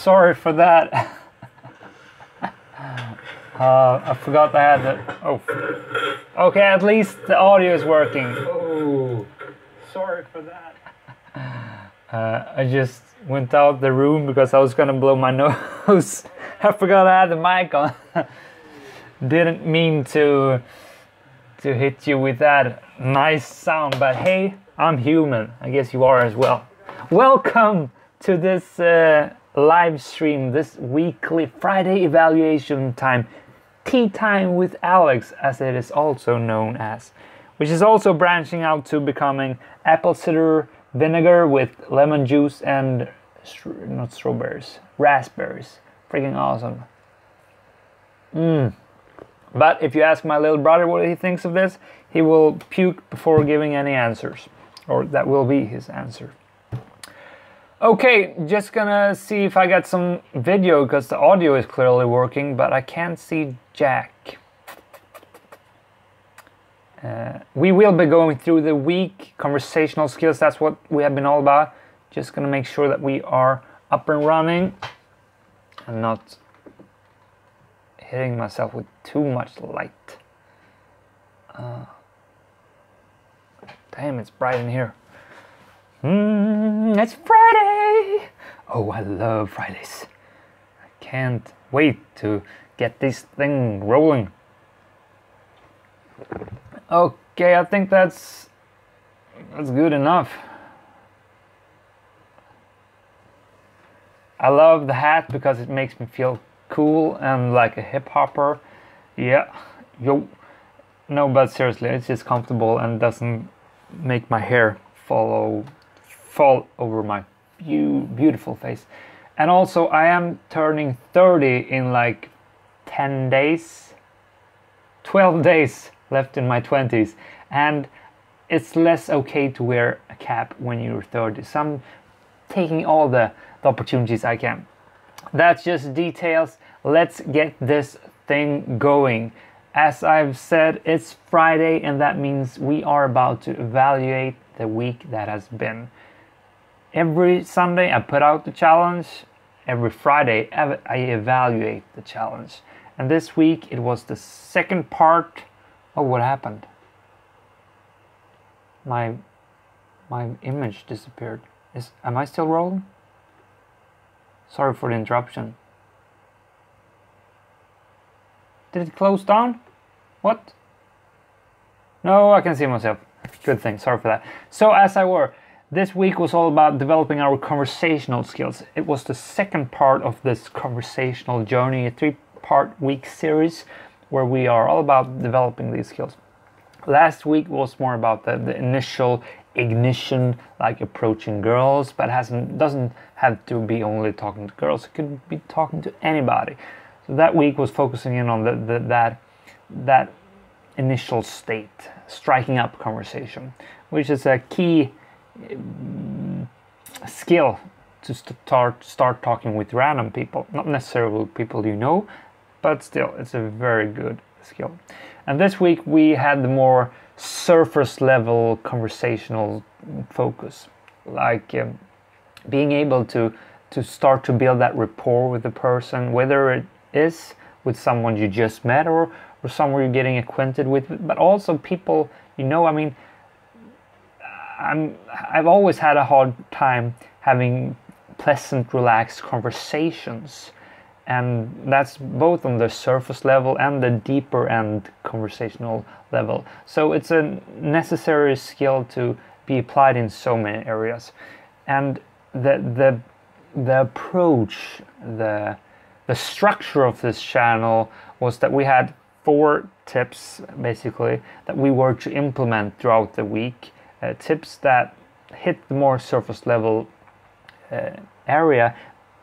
sorry for that. I forgot I had the... Oh. Okay, at least the audio is working. Oh, sorry for that. I just went out the room because I was gonna blow my nose. I forgot I had the mic on. Didn't mean to hit you with that nice sound, but hey, I'm human. I guess you are as well. Welcome to this live stream, this weekly Friday evaluation time, tea time with Alex, as it is also known as, which is also branching out to becoming apple cider vinegar with lemon juice and not strawberries, raspberries. Freaking awesome. But if you ask my little brother what he thinks of this, he will puke before giving any answers, or that will be his answer. Okay, just gonna see if I got some video because the audio is clearly working, but I can't see Jack. We will be going through the week conversational skills. That's what we have been all about. Just gonna make sure that we are up and running and not hitting myself with too much light. Damn, it's bright in here. It's Friday! Oh, I love Fridays. I can't wait to get this thing rolling. Okay, I think that's good enough. I love the hat because it makes me feel cool and like a hip hopper. Yeah, yo. No, but seriously, it's just comfortable and doesn't make my hair fall over my beautiful face. And also, I am turning 30 in like 10 days. 12 days left in my 20s, and it's less okay to wear a cap when you're 30. So I'm taking all the opportunities I can. That's just details. Let's get this thing going. As I've said, it's Friday, and that means we are about to evaluate the week that has been. Every Sunday I put out the challenge. Every Friday I evaluate the challenge. And this week it was the second part. Oh, what happened? My image disappeared. Am I still rolling? Sorry for the interruption. Did it close down? What? No, I can see myself. Good thing, sorry for that. So as I were, this week was all about developing our conversational skills. It was the second part of this conversational journey, a 3-part week series where we are all about developing these skills. Last week was more about the initial ignition, like approaching girls, but doesn't have to be only talking to girls. It could be talking to anybody. So that week was focusing in on that initial state, striking up conversation, which is a key skill to start talking with random people, not necessarily people you know, but still, it's a very good skill. And this week we had the more surface level conversational focus, like being able to start to build that rapport with the person, whether it is with someone you just met or someone you're getting acquainted with, but also people you know. I mean, I've always had a hard time having pleasant, relaxed conversations, and that's both on the surface level and the deeper end conversational level. So it's a necessary skill to be applied in so many areas. And the approach, the structure of this channel was that we had 4 tips basically that we were to implement throughout the week. Tips that hit the more surface level area,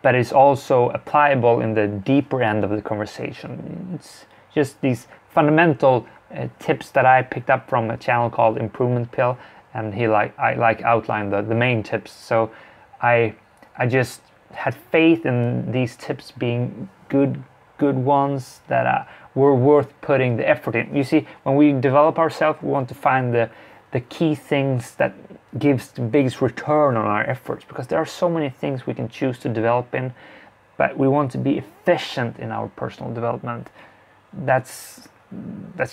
but is also applicable in the deeper end of the conversation. It's just these fundamental tips that I picked up from a channel called Improvement Pill, and I outlined the main tips. So I just had faith in these tips being good ones that were worth putting the effort in. You see, when we develop ourselves, we want to find the key things that gives the biggest return on our efforts, because there are so many things we can choose to develop in, but we want to be efficient in our personal development. That's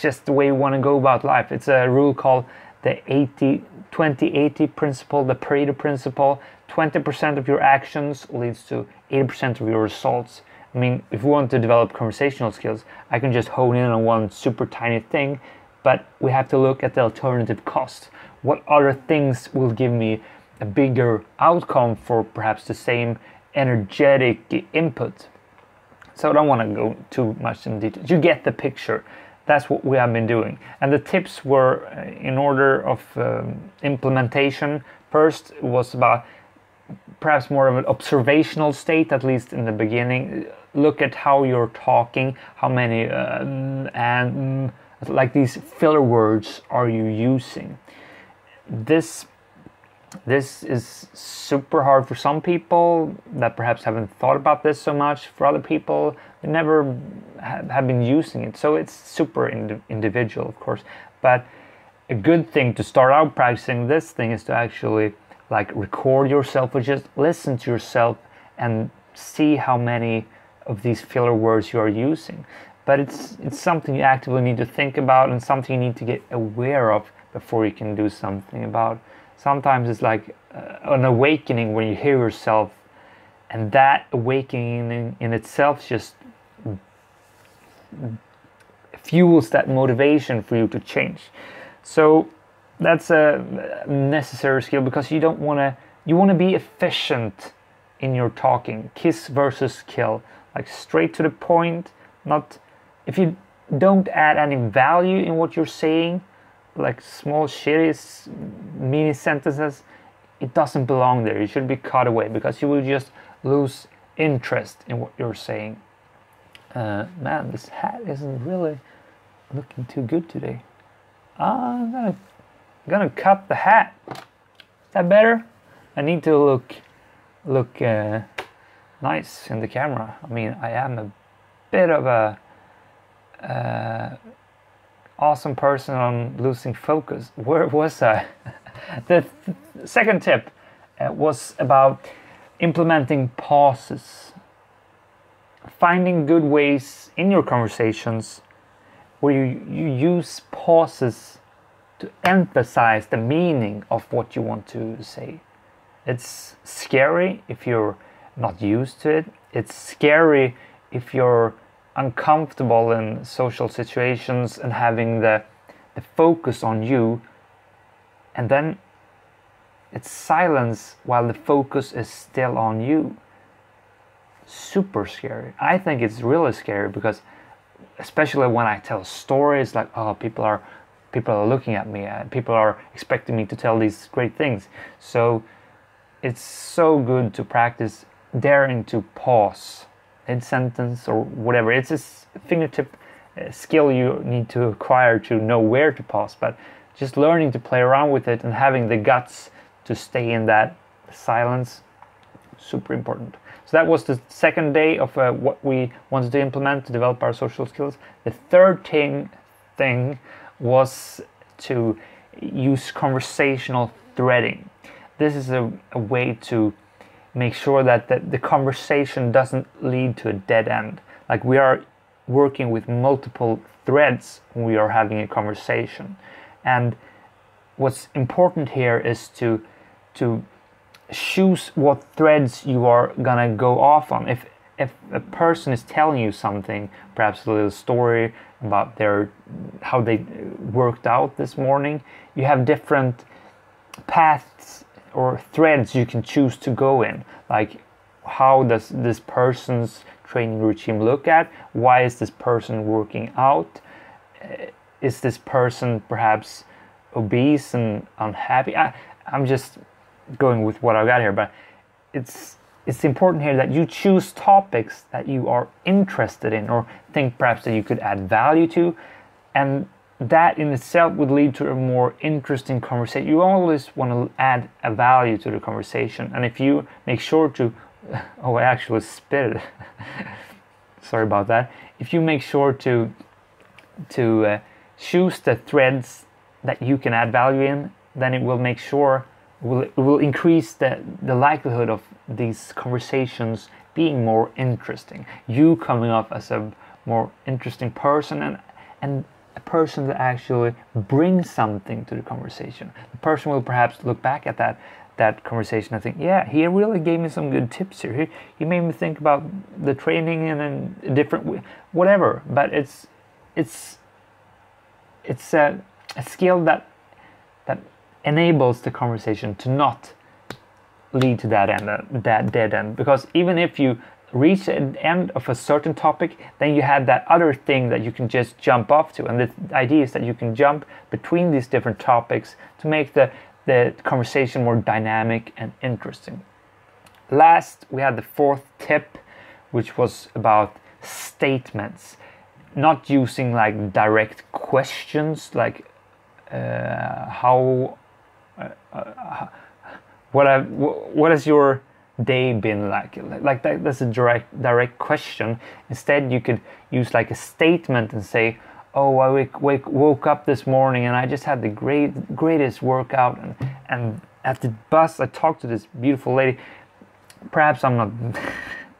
just the way we want to go about life. It's a rule called the 20-80 principle, the Pareto principle. 20% of your actions leads to 80% of your results. I mean, if we want to develop conversational skills, I can just hone in on one super tiny thing, but we have to look at the alternative cost. What other things will give me a bigger outcome for perhaps the same energetic input? So I don't want to go too much in detail. You get the picture. That's what we have been doing. And the tips were in order of implementation. First was about perhaps more of an observational state, at least in the beginning. Look at how you're talking, how many and like these filler words are you using. This is super hard for some people that perhaps haven't thought about this so much. For other people, they never have been using it. So it's super individual, of course. But a good thing to start out practicing this thing is to actually like record yourself or just listen to yourself and see how many of these filler words you are using. But it's something you actively need to think about and something you need to get aware of before you can do something about. Sometimes it's like an awakening when you hear yourself, and that awakening in itself just fuels that motivation for you to change. So that's a necessary skill, because you want to be efficient in your talking. Kiss versus kill, like straight to the point. Not if you don't add any value in what you're saying, like small shitty mini sentences, it doesn't belong there. You should be cut away, because you will just lose interest in what you're saying. Man, this hat isn't really looking too good today. I'm gonna cut the hat. Is that better? I need to look nice in the camera. I mean, I am a bit of a awesome person on losing focus. Where was I? The second tip was about implementing pauses. Finding good ways in your conversations where you use pauses to emphasize the meaning of what you want to say. It's scary if you're not used to it. It's scary if you're uncomfortable in social situations and having the focus on you, and then it's silence while the focus is still on you. Super scary. I think it's really scary, because especially when I tell stories, like, oh, people are looking at me, people are expecting me to tell these great things. So it's so good to practice daring to pause mid-sentence or whatever. It's a fingertip skill you need to acquire to know where to pause, but just learning to play around with it and having the guts to stay in that silence, super important. So that was the second day of what we wanted to implement to develop our social skills. The third thing was to use conversational threading. This is a way to make sure that the conversation doesn't lead to a dead end. Like, we are working with multiple threads when we are having a conversation. And what's important here is to choose what threads you are gonna go off on. If a person is telling you something, perhaps a little story about how they worked out this morning, you have different paths or threads you can choose to go in. Like, how does this person's training routine look at? Why is this person working out? Is this person perhaps obese and unhappy? I'm just going with what I got here, but it's important here that you choose topics that you are interested in or think perhaps that you could add value to, and that in itself would lead to a more interesting conversation. You always want to add a value to the conversation, and if you make sure to I actually spit it. Sorry about that. If you make sure to choose the threads that you can add value in, then it will increase the likelihood of these conversations being more interesting, you coming off as a more interesting person, and a person that actually brings something to the conversation. The person will perhaps look back at that conversation and think, yeah, he really gave me some good tips here. He made me think about the training in a different way, whatever. But it's a skill that enables the conversation to not lead to that dead end. Because even if you reach the end of a certain topic, then you have that other thing that you can just jump off to. And the idea is that you can jump between these different topics to make the conversation more dynamic and interesting. Last, we had the fourth tip, which was about statements. Not using like direct questions, like what has your day been like? Like that's a direct question. Instead, you could use like a statement and say, oh, I woke up this morning and I just had the greatest workout, and at the bus I talked to this beautiful lady. Perhaps I'm not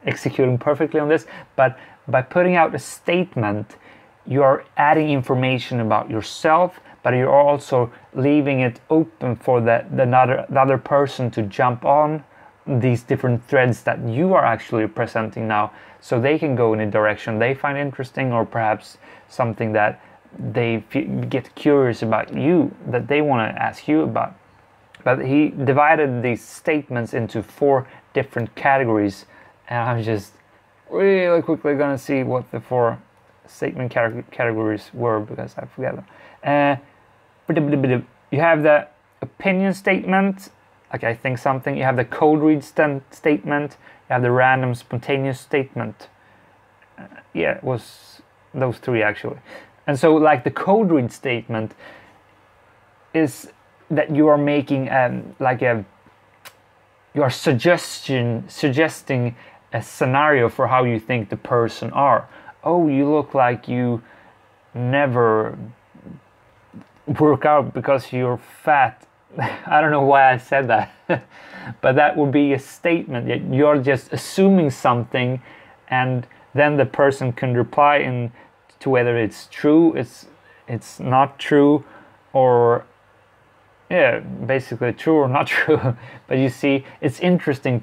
executing perfectly on this, but by putting out a statement, you are adding information about yourself, but you're also leaving it open for the other person to jump on these different threads that you are actually presenting now, so they can go in a direction they find interesting, or perhaps something that they get curious about you, that they want to ask you about. But he divided these statements into 4 different categories, and I'm just really quickly gonna see what the 4 statement categories were, because I forget them. You have the opinion statement, like I think something. You have the cold read statement. You have the random spontaneous statement. Yeah, it was those 3 actually. And so like the cold read statement is that you are making you are suggesting a scenario for how you think the person are. Oh, you look like you never work out because you're fat. I don't know why I said that, but that would be a statement. You're just assuming something, and then the person can reply to whether it's true, it's not true, or yeah, basically true or not true. But you see, it's interesting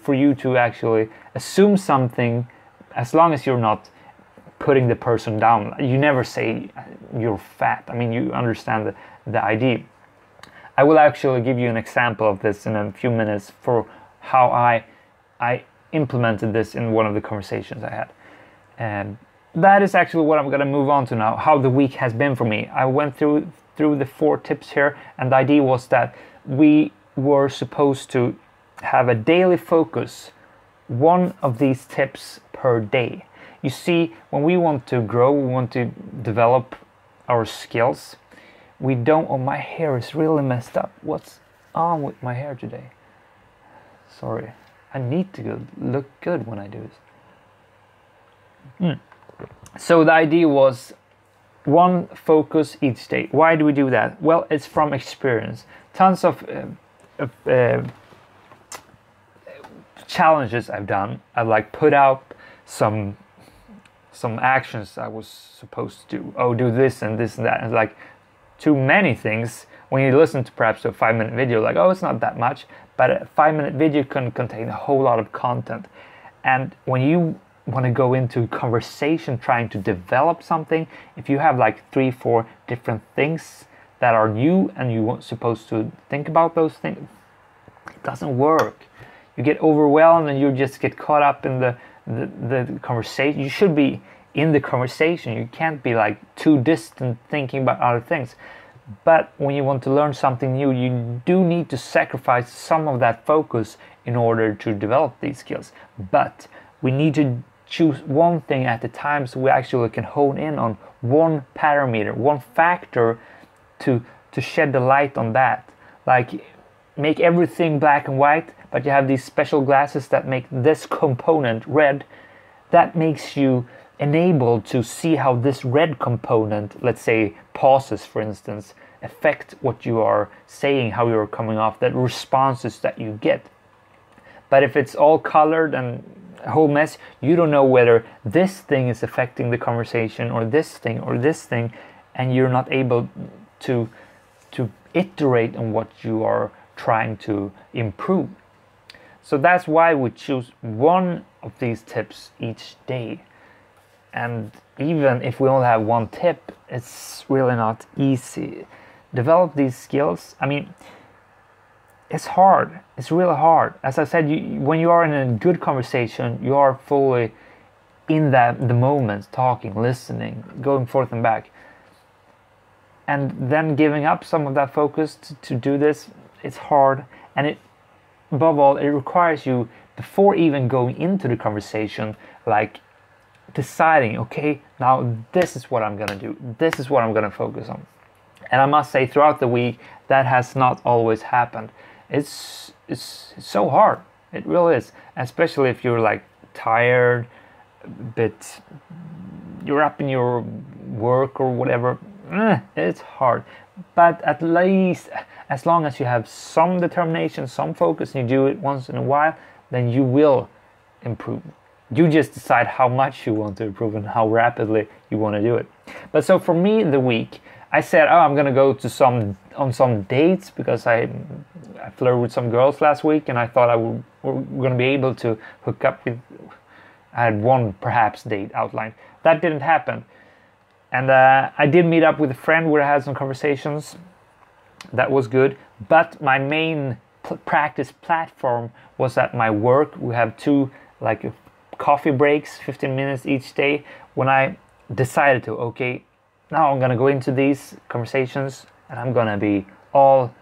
for you to actually assume something, as long as you're not putting the person down. You never say you're fat. I mean, you understand the idea. I will actually give you an example of this in a few minutes for how I implemented this in one of the conversations I had. And that is actually what I'm going to move on to now, how the week has been for me. I went through the 4 tips here, and the idea was that we were supposed to have a daily focus, 1 of these tips per day. You see, when we want to grow, we want to develop our skills, we don't. Oh, my hair is really messed up. What's on with my hair today? Sorry, I need to look good when I do this. So the idea was 1 focus each day. Why do we do that? Well, it's from experience. Tons of challenges I've done. I've like put out some actions I was supposed to do. Oh, do this and this and that. And like too many things. When you listen to perhaps a 5-minute video, like, oh, it's not that much. But a 5-minute video can contain a whole lot of content. And when you want to go into conversation trying to develop something, if you have like 3-4 different things that are new and you weren't supposed to think about those things, it doesn't work. You get overwhelmed and you just get caught up in the conversation. You should be in the conversation. You can't be like too distant thinking about other things. But when you want to learn something new, you do need to sacrifice some of that focus in order to develop these skills. But we need to choose 1 thing at a time, so we actually can hone in on 1 parameter, 1 factor to shed the light on that. Like make everything black and white, but you have these special glasses that make this component red. That makes you enabled to see how this red component, let's say pauses for instance, affect what you are saying, how you're coming off, that responses that you get. But if it's all colored and a whole mess. You don't know whether this thing is affecting the conversation or this thing or this thing, and you're not able to iterate on what you are trying to improve. So that's why we choose one of these tips each day. And even if we only have one tip, it's really not easy. Develop these skills. I mean, it's hard. It's really hard. As I said, when you are in a good conversation, you are fully in the moment, talking, listening, going forth and back. And then giving up some of that focus to do this, it's hard. And above all, it requires you, before even going into the conversation, like deciding, okay, now this is what I'm gonna do. This is what I'm gonna focus on. And I must say, throughout the week, that has not always happened. It's so hard. It really is. Especially if you're like tired, but you're up in your work or whatever. It's hard. But at least, as long as you have some determination, some focus, and you do it once in a while, then you will improve. You just decide how much you want to improve and how rapidly you want to do it. But so for me, the week, I said, I'm gonna go to some dates, because I flirted with some girls last week, and I thought we're gonna be able to hook up with. I had one perhaps date outlined. That didn't happen, and I did meet up with a friend where I had some conversations. That was good, but my main practice platform was at my work. We have 2 like coffee breaks, 15 minutes each day, when I decided to, okay, now I'm gonna go into these conversations and I'm gonna be all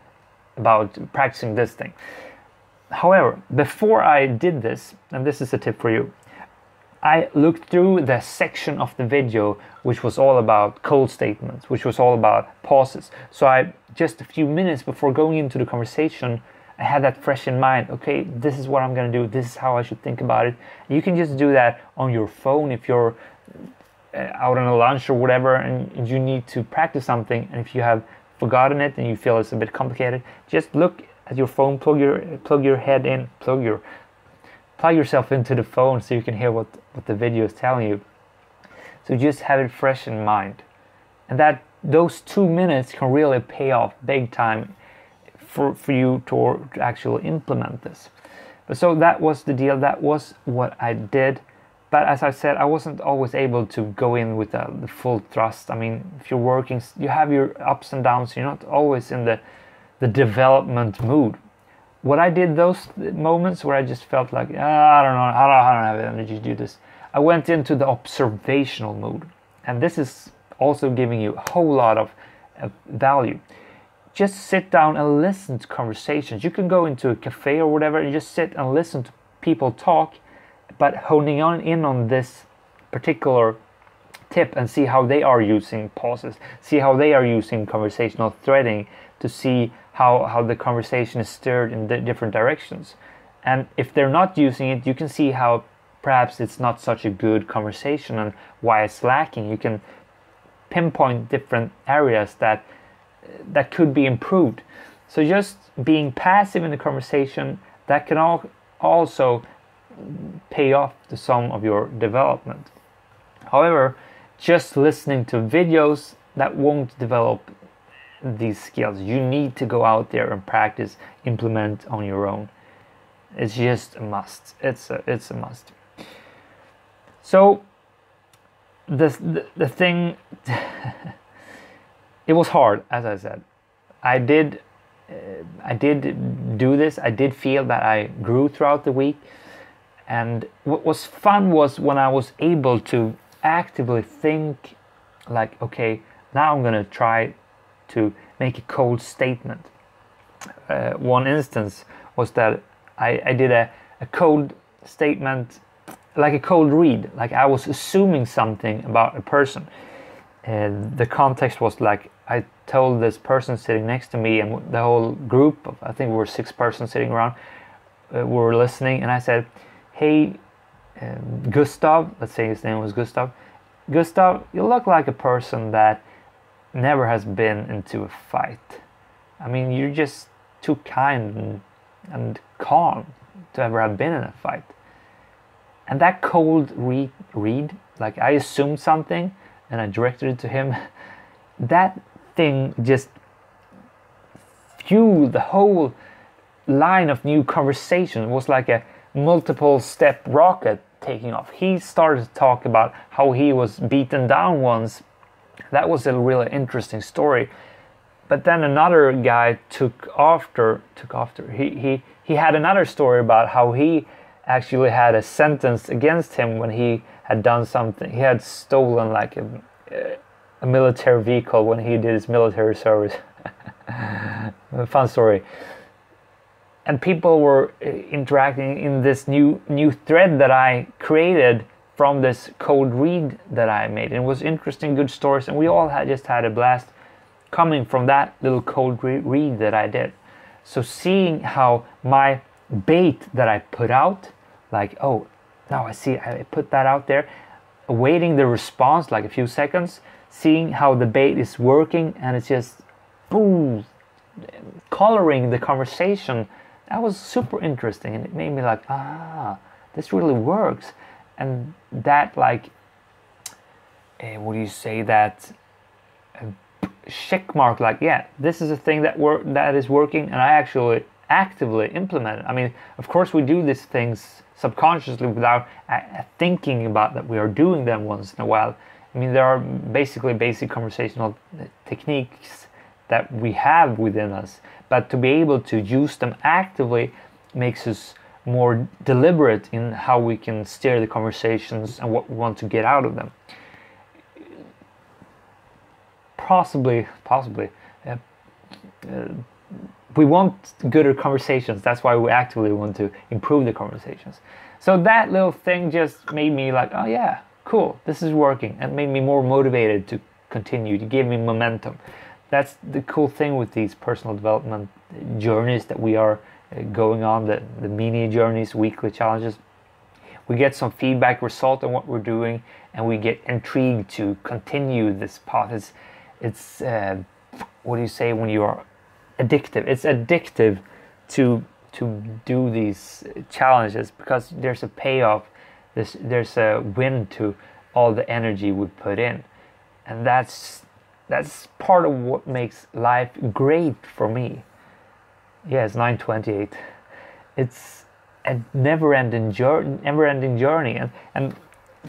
about practicing this thing. However, before I did this, and this is a tip for you, I looked through the section of the video which was all about cold statements, which was all about pauses. So I, just a few minutes before going into the conversation, I had that fresh in mind. Okay, this is what I'm gonna do. This is how I should think about it. You can just do that on your phone if you're out on a lunch or whatever, and you need to practice something. And if you have forgotten it and you feel it's a bit complicated, just look at your phone, plug your head in, plug yourself into the phone so you can hear what the video is telling you. So just have it fresh in mind, and those 2 minutes can really pay off big time for you to actually implement this. But so that was the deal. That was what I did. But as I said, I wasn't always able to go in with the full thrust. I mean, if you're working, you have your ups and downs. You're not always in the development mood. What I did those moments where I just felt like, I don't know, I don't have energy to do this, I went into the observational mode. And this is also giving you a whole lot of value. Just sit down and listen to conversations. You can go into a cafe or whatever and just sit and listen to people talk, but honing in on this particular tip and see how they are using pauses, see how they are using conversational threading to see how the conversation is steered in the different directions. And if they're not using it, you can see how perhaps it's not such a good conversation and why it's lacking. You can pinpoint different areas that could be improved. So just being passive in the conversation, that can also pay off to some of your development. However, just listening to videos, that won't develop these skills. You need to go out there and practice, implement on your own. It's just a must. It's a must. So the thing, it was hard, as I said. I did do this. I did feel that I grew throughout the week. And what was fun was when I was able to actively think like, okay, now I'm gonna try to make a cold statement. One instance was that I did a cold statement, like a cold read, like I was assuming something about a person. And the context was like, I told this person sitting next to me, and the whole group of, I think we were 6 persons sitting around, were listening, and I said, hey, Gustav, let's say his name was Gustav. Gustav, you look like a person that never has been into a fight. I mean, you're just too kind and calm to ever have been in a fight. And that cold read, like I assumed something and I directed it to him, that thing just fueled the whole line of new conversation. It was like a multiple step rocket taking off. He started to talk about how he was beaten down once. That was a really interesting story. But then another guy took after. He had another story about how he actually had a sentence against him when he had done something. He had stolen like a military vehicle when he did his military service. A fun story. And people were interacting in this new thread that I created from this cold read that I made. And it was interesting, good stories, and we all just had a blast coming from that little cold read that I did. So seeing how my bait that I put out, like, oh, now I see I put that out there, awaiting the response like a few seconds, seeing how the bait is working, and it's just boom, coloring the conversation. That was super interesting, and it made me like, this really works. And that, like, what do you say, that check mark, like, yeah, this is a thing that is working, and I actually actively implement it. I mean, of course we do these things subconsciously without thinking about that we are doing them once in a while. I mean, there are basically basic conversational techniques that we have within us, but to be able to use them actively makes us more deliberate in how we can steer the conversations and what we want to get out of them. Possibly, we want gooder conversations. That's why we actively want to improve the conversations. So that little thing just made me like, oh yeah, cool, this is working, and made me more motivated to continue, to give me momentum. That's the cool thing with these personal development journeys that we are going on, the mini journeys, weekly challenges. We get some feedback, result on what we're doing, and we get intrigued to continue this path. It's what do you say when you are addictive? It's addictive to do these challenges because there's a payoff. There's a win to all the energy we put in, and that's part of what makes life great for me. Yeah, it's 9:28. It's a never-ending journey, and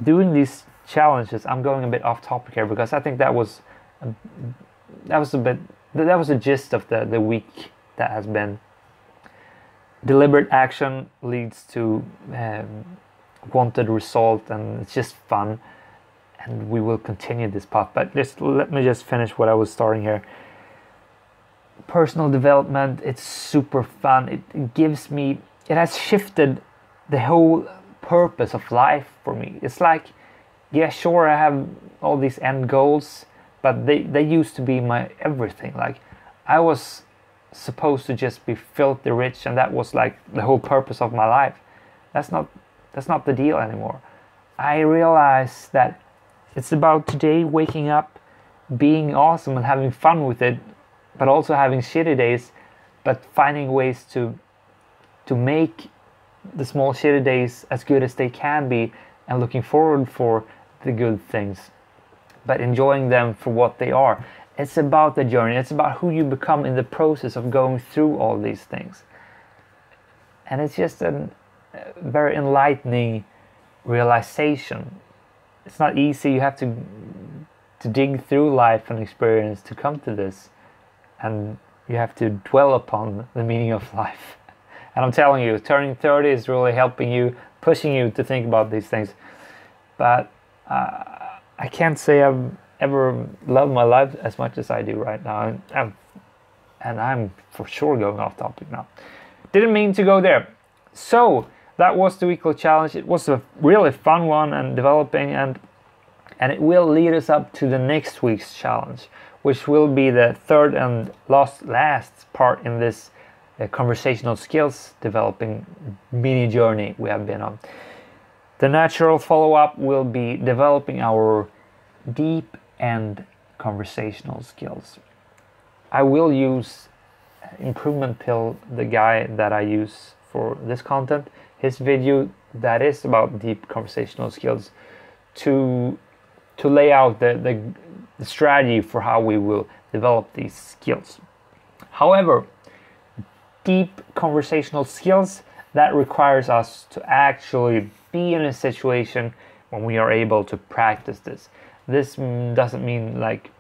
doing these challenges. I'm going a bit off topic here because I think that was the gist of the week that has been. Deliberate action leads to wanted result, and it's just fun, and we will continue this path. But let me just finish what I was starting here. Personal development, it's super fun. It has shifted the whole purpose of life for me. It's like, yeah, sure, I have all these end goals, but they used to be my everything. Like, I was supposed to just be filthy rich, and that was like the whole purpose of my life. That's not the deal anymore. I realized that it's about today waking up, being awesome and having fun with it, but also having shitty days, but finding ways to make the small shitty days as good as they can be, and looking forward for the good things, but enjoying them for what they are. It's about the journey. It's about who you become in the process of going through all these things. And it's just a very enlightening realization. It's not easy. You have to dig through life and experience to come to this. And you have to dwell upon the meaning of life. And I'm telling you, turning 30 is really helping you, pushing you to think about these things. But I can't say I've ever loved my life as much as I do right now. And I'm for sure going off topic now. Didn't mean to go there. So that was the weekly challenge. It was a really fun one and developing, and it will lead us up to the next week's challenge, which will be the third and last part in this conversational skills developing mini journey we have been on. The natural follow-up will be developing our deep and conversational skills. I will use Improvement Pill, the guy that I use for this content. His video that is about deep conversational skills to lay out the strategy for how we will develop these skills. However, deep conversational skills, that requires us to actually be in a situation when we are able to practice this. This doesn't mean like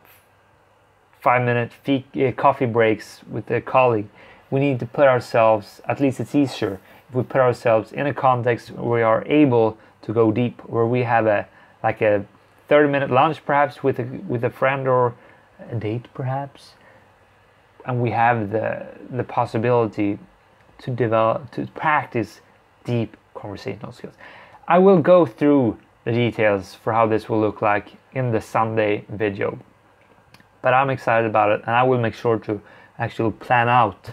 5-minute coffee breaks with a colleague. We need to put ourselves, at least it's easier if we put ourselves in a context where we are able to go deep, where we have a 30-minute lunch perhaps with a friend or a date perhaps, and we have the possibility to practice deep conversational skills. I will go through the details for how this will look like in the Sunday video, but I'm excited about it, and I will make sure to actually plan out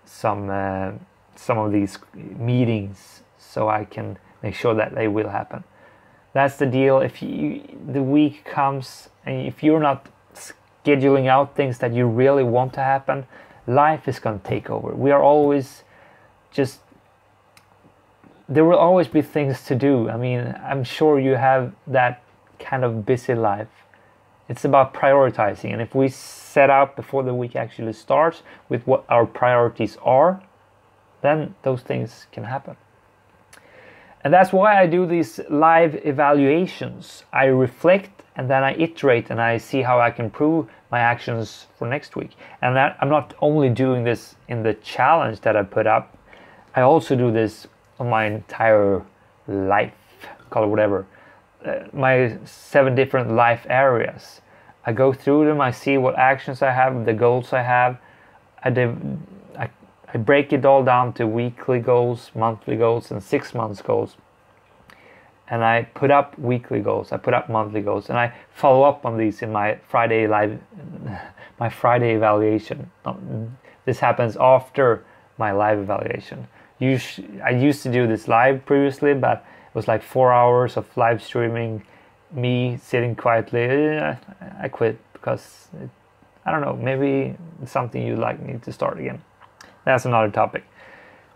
some of these meetings so I can make sure that they will happen. That's the deal. If the week comes and if you're not scheduling out things that you really want to happen, life is going to take over. We are always there will always be things to do. I mean, I'm sure you have that kind of busy life. It's about prioritizing, and if we set out before the week actually starts with what our priorities are, then those things can happen. And that's why I do these live evaluations. I reflect and then I iterate and I see how I can improve my actions for next week. And I'm not only doing this in the challenge that I put up, I also do this on my entire life, call it whatever. My 7 different life areas. I go through them, I see what actions I have, the goals I have. I break it all down to weekly goals, monthly goals, and 6 months goals. And I put up weekly goals, I put up monthly goals, and I follow up on these in my Friday evaluation. This happens after my live evaluation. I used to do this live previously, but it was like 4 hours of live streaming, me sitting quietly. I quit because I don't know, maybe it's something you'd like me to start again. That's another topic.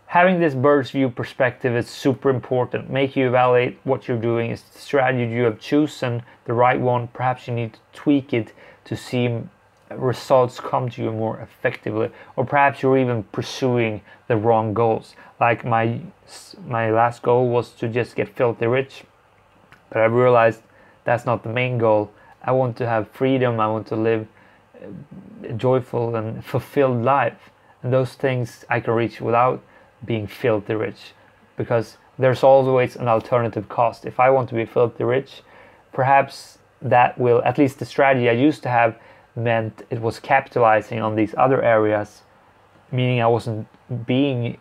Having this bird's view perspective is super important. Make you evaluate what you're doing. Is the strategy you have chosen the right one? Perhaps you need to tweak it to see results come to you more effectively, or perhaps you're even pursuing the wrong goals. Like my last goal was to just get filthy rich, but I realized that's not the main goal. I want to have freedom. I want to live a joyful and fulfilled life, and those things I can reach without being filthy rich, because there's always an alternative cost. If I want to be filthy rich, perhaps that will, at least the strategy I used to have, meant it was capitalizing on these other areas, meaning I wasn't living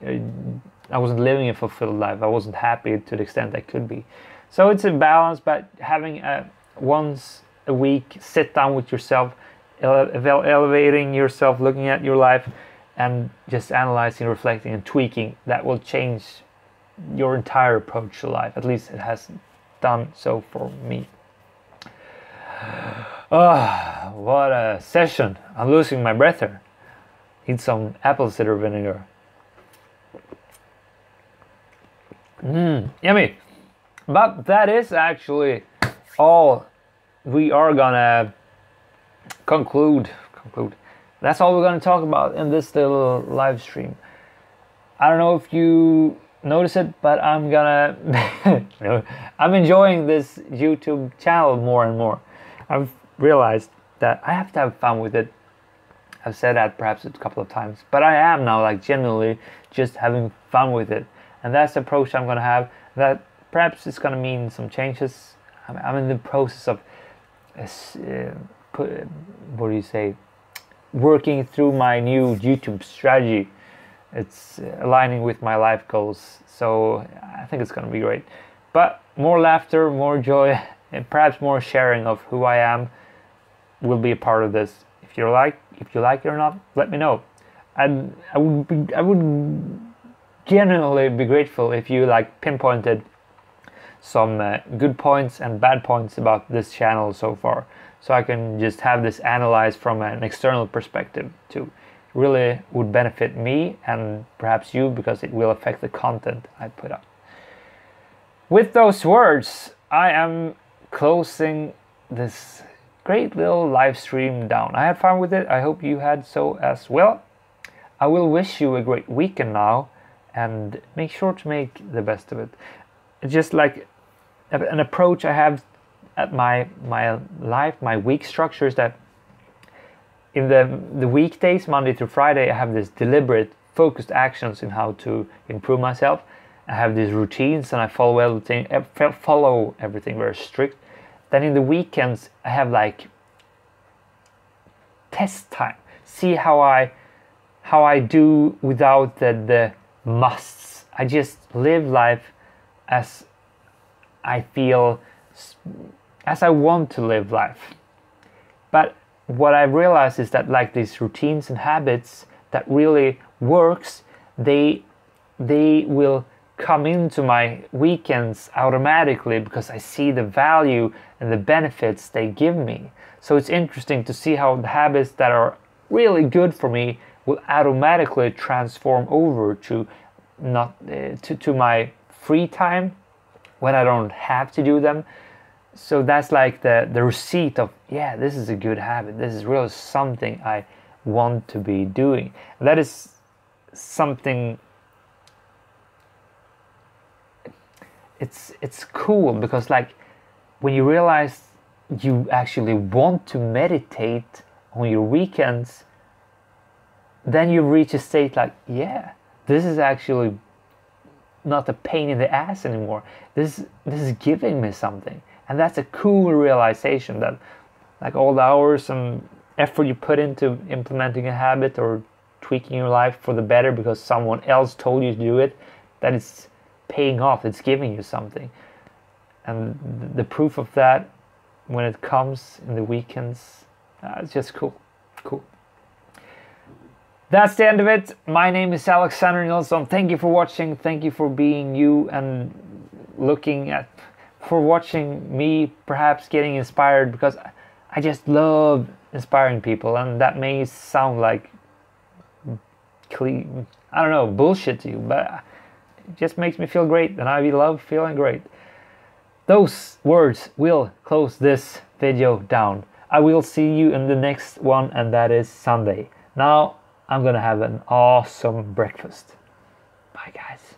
a fulfilled life. I wasn't happy to the extent I could be. So it's a balance, but having a once a week sit down with yourself, elevating yourself, looking at your life, and just analyzing, reflecting, and tweaking, that will change your entire approach to life. At least it has done so for me. Oh, what a session. I'm losing my breath here. Need some apple cider vinegar. Yummy. But that is actually all we are gonna conclude. That's all we're gonna talk about in this little live stream. I don't know if you notice it, but I'm enjoying this YouTube channel more and more. I've realized that I have to have fun with it. I've said that perhaps a couple of times, but I am now like genuinely just having fun with it, and that's the approach I'm gonna have. That perhaps it's gonna mean some changes. I'm in the process of working through my new YouTube strategy. It's aligning with my life goals, so I think it's gonna be great. But more laughter, more joy, and perhaps more sharing of who I am will be a part of this. If you like it or not, let me know. And I would genuinely be grateful if you pinpointed some good points and bad points about this channel so far, so I can just have this analyzed from an external perspective too. Really would benefit me and perhaps you, because it will affect the content I put up. With those words, I am closing this great little live stream down. I had fun with it. I hope you had so as well. I will wish you a great weekend now, and make sure to make the best of it. It's just like an approach I have at my life, my week structure is that in the weekdays, Monday through Friday, I have this deliberate, focused actions in how to improve myself. I have these routines and I follow everything very strict. Then in the weekends, I have like test time. See how I do without the musts. I just live life as I feel, as I want to live life. But what I realized is that like these routines and habits that really works, they will come into my weekends automatically because I see the value and the benefits they give me. So it's interesting to see how the habits that are really good for me will automatically transform over to to my free time when I don't have to do them. So that's like the receipt of, yeah, this is a good habit. This is really something I want to be doing. And that is something, it's cool because like when you realize you actually want to meditate on your weekends, then you reach a state like, yeah, this is actually not a pain in the ass anymore. This is giving me something. And that's a cool realization that like all the hours and effort you put into implementing a habit or tweaking your life for the better because someone else told you to do it, that it's paying off, it's giving you something. And the proof of that when it comes in the weekends, it's just cool. That's the end of it. My name is Alexander Nilsson. Thank you for watching. Thank you for being you and for watching me perhaps getting inspired, because I just love inspiring people, and that may sound like I don't know, bullshit to you, but it just makes me feel great, and I love feeling great. Those words will close this video down. I will see you in the next one, and that is Sunday. Now I'm gonna have an awesome breakfast. Bye guys.